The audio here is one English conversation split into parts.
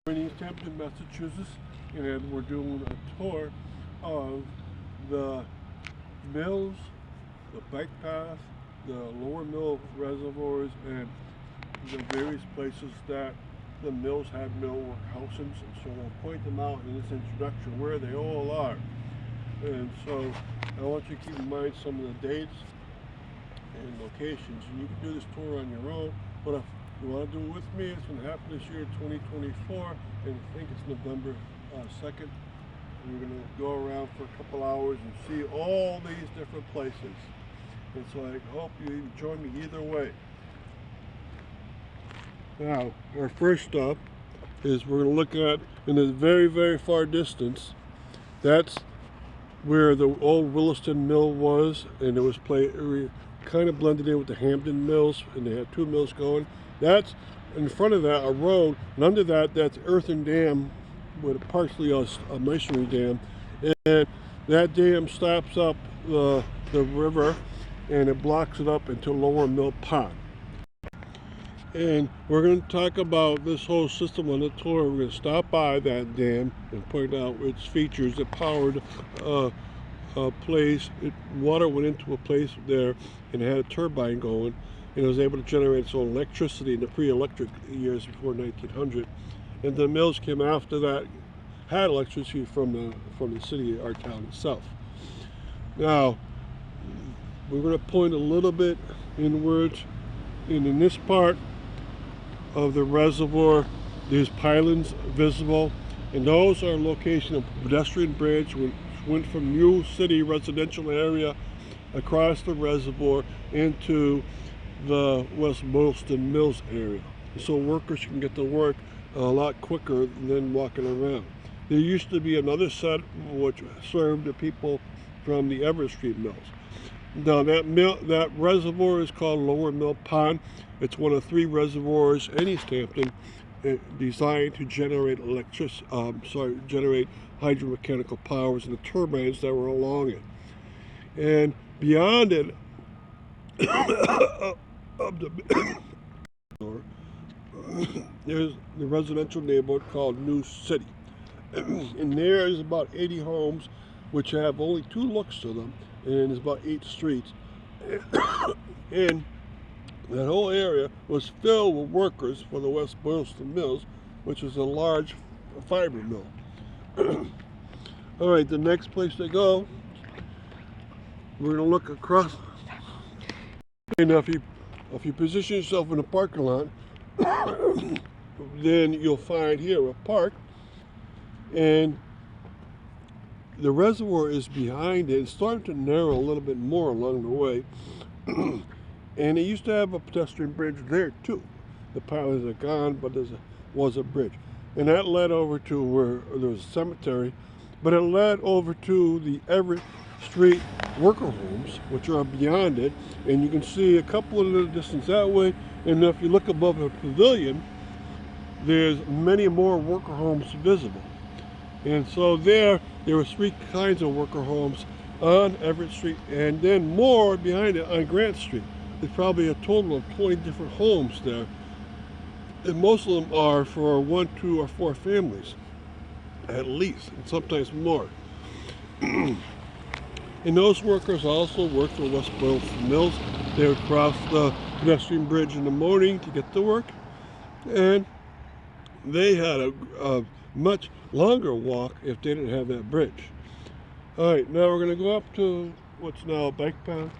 We're in Easthampton, Massachusetts, and we're doing a tour of the mills, the bike path, the lower mill reservoirs, and the various places that the mills have mill workhouses. And so I'll point them out in this introduction where they all are. And so I want you to keep in mind some of the dates and locations. And you can do this tour on your own, but if you want to do it with me, it's going to happen this year, 2024, and I think it's November 2nd. We're going to go around for a couple hours and see all these different places. And so I hope you join me either way. Now, our first stop is we're going to look at, in the very, very far distance, that's where the old Williston Mill was, and it was kind of blended in with the Hampton Mills, and they had two mills going. That's in front of that a road, and under that, that's earthen dam with partially a masonry dam, and that dam stops up the river, and it blocks it up into Lower Mill Pond. And we're going to talk about this whole system on the tour. We're going to stop by that dam and point out its features. It powered a place. Water went into a place there and it had a turbine going, and it was able to generate its own electricity in the pre-electric years before 1900. And the mills came after that, had electricity from the city, our town itself. Now, we're going to point a little bit inwards, and in this part of the reservoir, there's pylons visible, and those are location of pedestrian bridge which went from New City residential area across the reservoir into the West Boylston Mills area, so workers can get to work a lot quicker than walking around. There used to be another set which served the people from the Everett Street mills. Now that reservoir is called Lower Mill Pond. It's one of three reservoirs in Easthampton designed to generate generate hydromechanical powers and the turbines that were along it. And beyond it, there's the residential neighborhood called New City. And there is about 80 homes which have only two looks to them, and there's about 8 streets. And that whole area was filled with workers for the West Boylston Mills, which is a large fiber mill. All right, the next place to go, we're going to look across. And if you position yourself in a parking lot, then you'll find here a park, and the reservoir is behind it. It's starting to narrow a little bit more along the way. And it used to have a pedestrian bridge there too. The pylons are gone, but there was a bridge. And that led over to where there was a cemetery, but it led over to the Everett Street worker homes, which are beyond it. And you can see a couple of the distance that way. And if you look above the pavilion, there's many more worker homes visible. And so there were 3 kinds of worker homes on Everett Street, and then more behind it on Grant Street. There's probably a total of 20 different homes there, and most of them are for 1, 2, or 4 families at least, and sometimes more. And those workers also worked for West Boylston Mills. They would cross the pedestrian bridge in the morning to get to work, and they had a much longer walk if they didn't have that bridge. All right, now we're going to go up to what's now a bike path.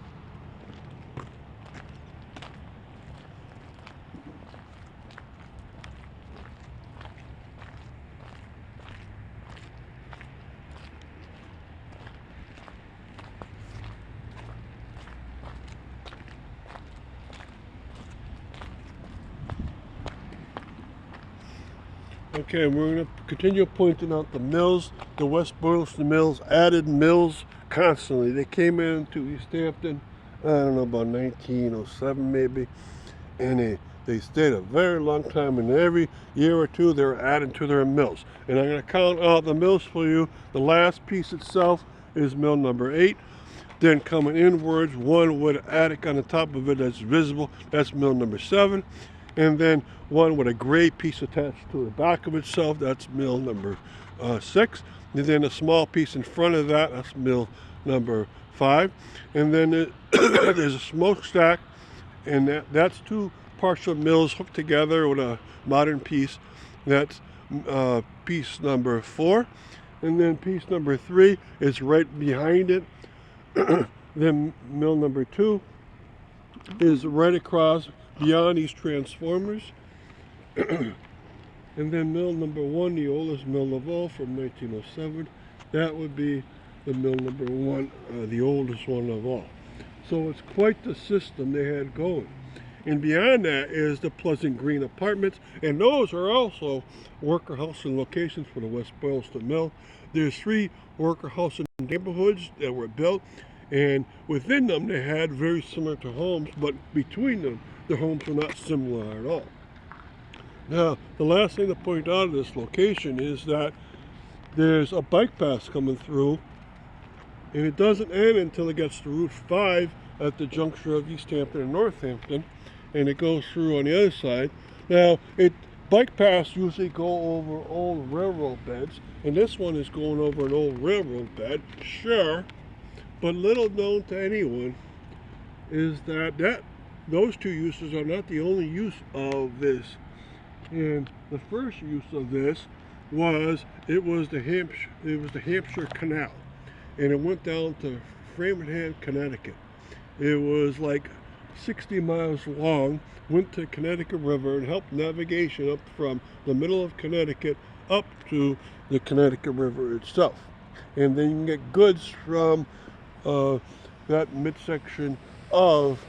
Okay, we're going to continue pointing out the mills. The West Boylston Mills added mills constantly. They came into Easthampton, I don't know, about 1907 maybe, and they stayed a very long time, and every year or two they were adding to their mills. And I'm going to count out the mills for you. The last piece itself is mill number 8. Then coming inwards, one with an attic on the top of it that's visible, that's mill number 7. and then one with a gray piece attached to the back of itself. That's mill number 6. And then a small piece in front of that. That's mill number 5. And then there's a smokestack, and that's 2 partial mills hooked together with a modern piece. That's piece number 4. And then piece number 3 is right behind it. Then mill number 2 is right across beyond these transformers. And then mill number 1, the oldest mill of all, from 1907, that would be the mill number 1, the oldest one of all. So it's quite the system they had going. And beyond that is the Pleasant Green Apartments, and those are also worker housing locations for the West Boylston Mill. There's 3 worker housing neighborhoods that were built, and within them they had very similar to homes, but between them the homes were not similar at all. Now, the last thing to point out of this location is that there's a bike path coming through, and it doesn't end until it gets to Route 5 at the juncture of Easthampton and Northampton, and it goes through on the other side. Now, bike paths usually go over old railroad beds, and this one is going over an old railroad bed, sure, but little known to anyone is that those 2 uses are not the only use of this. And the first use of this was the Hampshire Canal, and it went down to Framingham, Connecticut. It was like 60 miles long, went to Connecticut River and helped navigation up from the middle of Connecticut up to the Connecticut River itself. And then you can get goods from that midsection of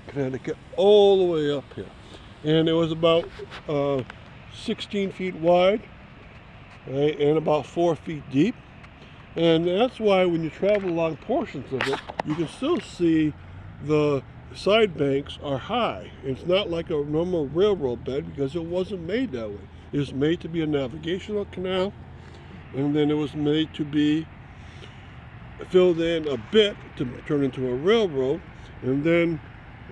Connecticut all the way up here. And it was about 16 feet wide, right, and about 4 feet deep. And that's why when you travel along portions of it, you can still see the side banks are high. It's not like a normal railroad bed because it wasn't made that way. It was made to be a navigational canal, and then it was made to be filled in a bit to turn into a railroad, and then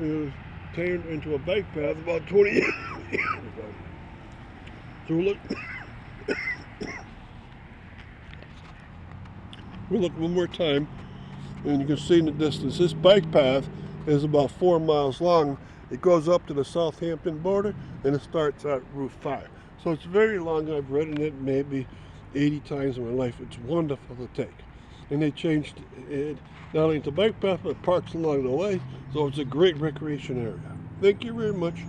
it was turned into a bike path about 20 years ago. So we'll look one more time, and you can see in the distance this bike path is about 4 miles long. It goes up to the Southampton border, and it starts at Route 5. So it's very long. I've ridden it maybe 80 times in my life. It's wonderful to take. And they changed it not only to bike path, but parks along the way. So it's a great recreation area. Thank you very much.